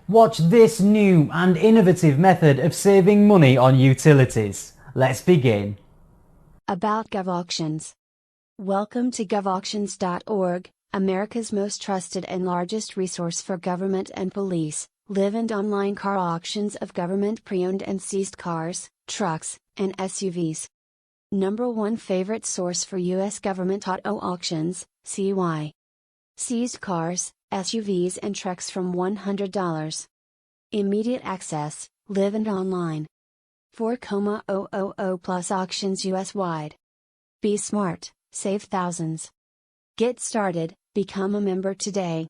Watch this new and innovative method of saving money on utilities. Let's begin. About GovAuctions. Welcome to GovAuctions.org, America's most trusted and largest resource for government and police, live and online car auctions of government pre-owned and seized cars, trucks, and SUVs. Number one favorite source for U.S. government auto auctions, CY. Seized cars, SUVs and trucks from $100. Immediate access, live and online. 4,000 plus auctions US wide. Be smart, save thousands. Get started, become a member today.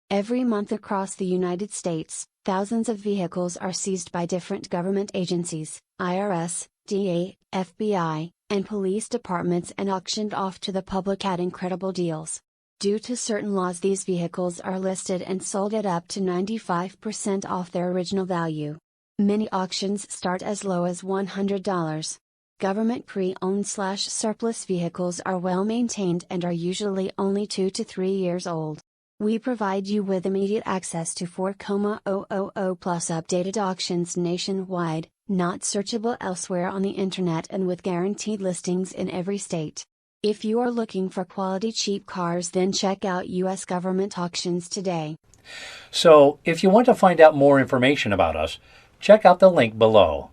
Every month across the United States, thousands of vehicles are seized by different government agencies, IRS, DA, FBI, and police departments and auctioned off to the public at incredible deals. Due to certain laws, these vehicles are listed and sold at up to 95% off their original value. Many auctions start as low as $100. Government pre-owned/surplus vehicles are well maintained and are usually only 2 to 3 years old. We provide you with immediate access to 4,000 plus updated auctions nationwide, not searchable elsewhere on the internet, and with guaranteed listings in every state. If you are looking for quality cheap cars, then check out U.S. government auctions today. So, if you want to find out more information about us, check out the link below.